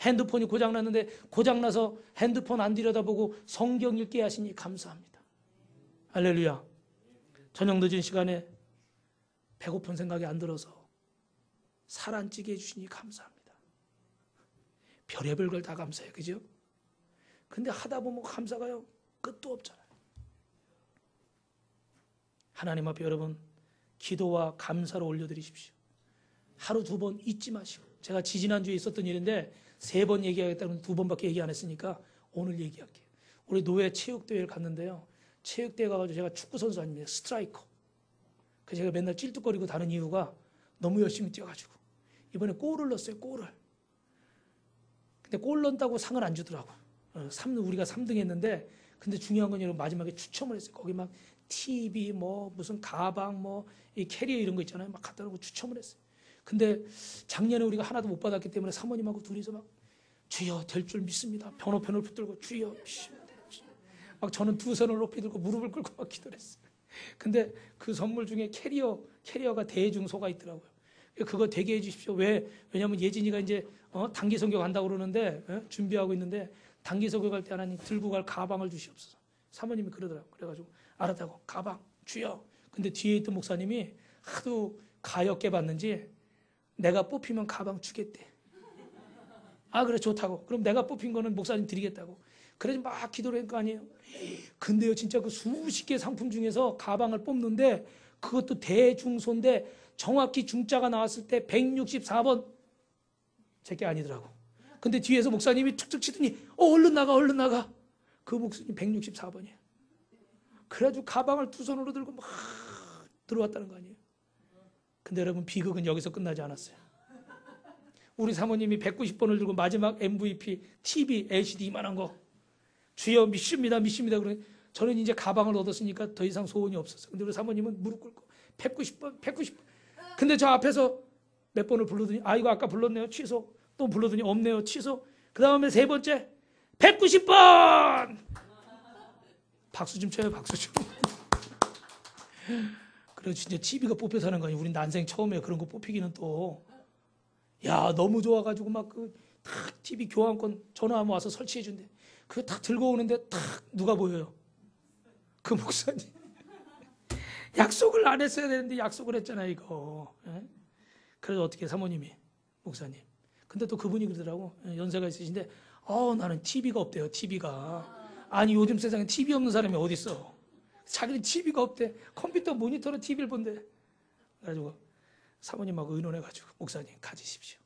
핸드폰이 고장났는데 고장나서 핸드폰 안 들여다보고 성경 읽게 하시니 감사합니다. 할렐루야. 저녁 늦은 시간에 배고픈 생각이 안 들어서 살 안 찌게 해주시니 감사합니다. 별의별 걸 다 감사해요. 그죠? 근데 하다 보면 감사가요 끝도 없잖아요. 하나님 앞에 여러분 기도와 감사를 올려드리십시오. 하루 두 번 잊지 마시고 제가 지지난주에 있었던 일인데 3번 얘기하겠다면 2번밖에 얘기 안 했으니까 오늘 얘기할게요. 우리 노예 체육대회를 갔는데요. 체육대회 가가지고 제가 축구선수 아닙니다. 스트라이커. 그래서 제가 맨날 찔뚝거리고 다는 이유가 너무 열심히 뛰어가지고 이번에 골을 넣었어요. 골을. 근데 골 넣었다고 상을 안 주더라고. 우리가 3등 했는데 근데 중요한 건 여러분 마지막에 추첨을 했어요. 거기 막 TV 뭐 무슨 가방 뭐 이 캐리어 이런 거 있잖아요. 막 갖다 놓고 추첨을 했어요. 근데 작년에 우리가 하나도 못 받았기 때문에 사모님하고 둘이서 막 주여 될 줄 믿습니다. 번호편을 붙들고 주여 막 저는 2손을 높이 들고 무릎을 꿇고 막 기도를 했어요. 근데 그 선물 중에 캐리어가 대중소가 있더라고요. 그거 되게 해주십시오. 왜냐면 예진이가 이제 단기 선교 간다고 그러는데 준비하고 있는데 단기 선교 갈 때 하나님 들고 갈 가방을 주시옵소서. 사모님이 그러더라고요. 그래가지고 알았다고 가방 주여. 근데 뒤에 있던 목사님이 하도 가엾게 봤는지 내가 뽑히면 가방 주겠대. 아 그래 좋다고. 그럼 내가 뽑힌 거는 목사님 드리겠다고. 그래서 막 기도를 할 거 아니에요. 근데요 진짜 그 수십 개 상품 중에서 가방을 뽑는데 그것도 대중소인데 정확히 중자가 나왔을 때 164번 제게 아니더라고. 근데 뒤에서 목사님이 툭툭 치더니 얼른 나가. 그 목사님 164번이에요. 그래가지고 가방을 2손으로 들고 막 들어왔다는 거 아니에요. 근데 여러분 비극은 여기서 끝나지 않았어요. 우리 사모님이 190번을 들고 마지막 MVP TV LCD 이만한 거 주여 믿습니다 믿습니다 그러니 저는 이제 가방을 얻었으니까 더 이상 소원이 없었어요. 근데 우리 사모님은 무릎 꿇고 190번 190번 근데 저 앞에서 몇 번을 불러더니 아 이거 아까 불렀네요 취소 또 불러더니 없네요 취소 그 다음에 세 번째 190번 박수 좀 쳐요 박수 좀 그래서 진짜 TV가 뽑혀서 하는 거 아니에요. 우린 난생 처음에 그런 거 뽑히기는 또 야 너무 좋아가지고 막 그 탁 TV 교환권 전화하면 와서 설치해 준대. 그거 탁 들고 오는데 탁 누가 보여요? 그 목사님. 약속을 안 했어야 되는데 약속을 했잖아요 이거. 예? 그래서 어떻게 사모님이 목사님. 근데 또 그분이 그러더라고 연세가 있으신데 나는 TV가 없대요 TV가. 아니 요즘 세상에 TV 없는 사람이 어디 있어? 자기는 TV가 없대. 컴퓨터 모니터로 TV를 본대. 그래가지고 사모님하고 의논해가지고 목사님 가지십시오.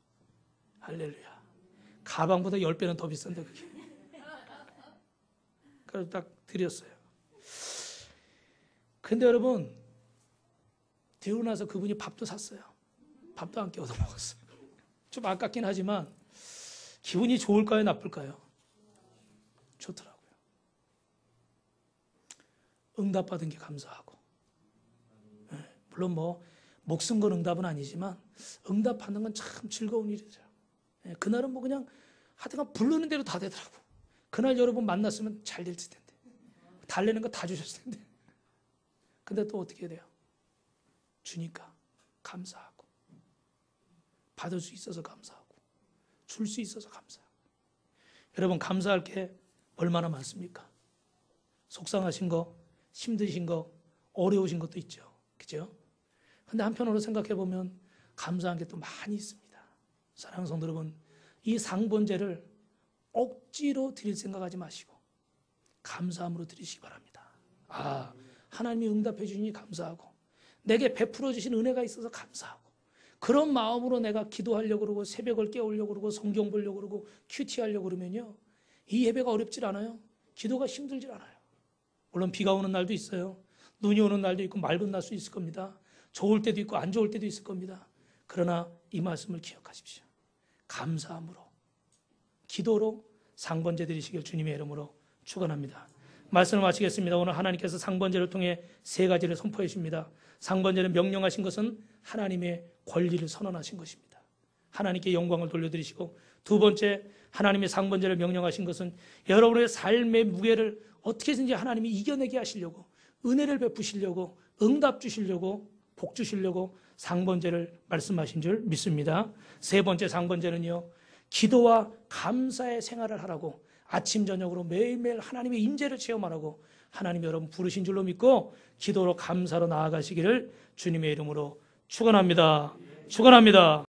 할렐루야. 가방보다 10배는 더 비싼데 그게. 그래서 딱 드렸어요. 근데 여러분 드리고 나서 그분이 밥도 샀어요. 밥도 함께 얻어 먹었어요. 좀 아깝긴 하지만 기분이 좋을까요 나쁠까요? 좋더라고요. 응답받은 게 감사하고 물론 뭐 목숨 건 응답은 아니지만 응답하는 건 참 즐거운 일이죠. 그날은 뭐 그냥 하여튼 부르는 대로 다 되더라고. 그날 여러분 만났으면 잘 됐을 텐데 달래는 거 다 주셨을 텐데 근데 또 어떻게 돼요? 주니까 감사하고 받을 수 있어서 감사하고 줄 수 있어서 감사하고 여러분 감사할 게 얼마나 많습니까? 속상하신 거 힘드신 거 어려우신 것도 있죠. 그죠? 근데 한편으로 생각해 보면 감사한 게 또 많이 있습니다. 사랑하는 성도 여러분, 이 상번제를 억지로 드릴 생각하지 마시고 감사함으로 드리시기 바랍니다. 하나님이 응답해 주시니 감사하고 내게 베풀어 주신 은혜가 있어서 감사하고 그런 마음으로 내가 기도하려고 그러고 새벽을 깨우려고 그러고 성경 보려고 그러고 큐티하려고 그러면요 이 예배가 어렵질 않아요. 기도가 힘들질 않아요. 물론 비가 오는 날도 있어요. 눈이 오는 날도 있고 맑은 날 수 있을 겁니다. 좋을 때도 있고 안 좋을 때도 있을 겁니다. 그러나 이 말씀을 기억하십시오. 감사함으로 기도로 상번제 드리시길 주님의 이름으로 축원합니다. 말씀을 마치겠습니다. 오늘 하나님께서 상번제를 통해 세 가지를 선포해 주십니다. 상번제를 명령하신 것은 하나님의 권리를 선언하신 것입니다. 하나님께 영광을 돌려드리시고 두 번째 하나님의 상번제를 명령하신 것은 여러분의 삶의 무게를 어떻게든지 하나님이 이겨내게 하시려고 은혜를 베푸시려고 응답 주시려고 복 주시려고 상번제를 말씀하신 줄 믿습니다. 세 번째 상번제는요 기도와 감사의 생활을 하라고 아침 저녁으로 매일매일 하나님의 임재를 체험하라고 하나님이 여러분 부르신 줄로 믿고 기도로 감사로 나아가시기를 주님의 이름으로 축원합니다. 축원합니다.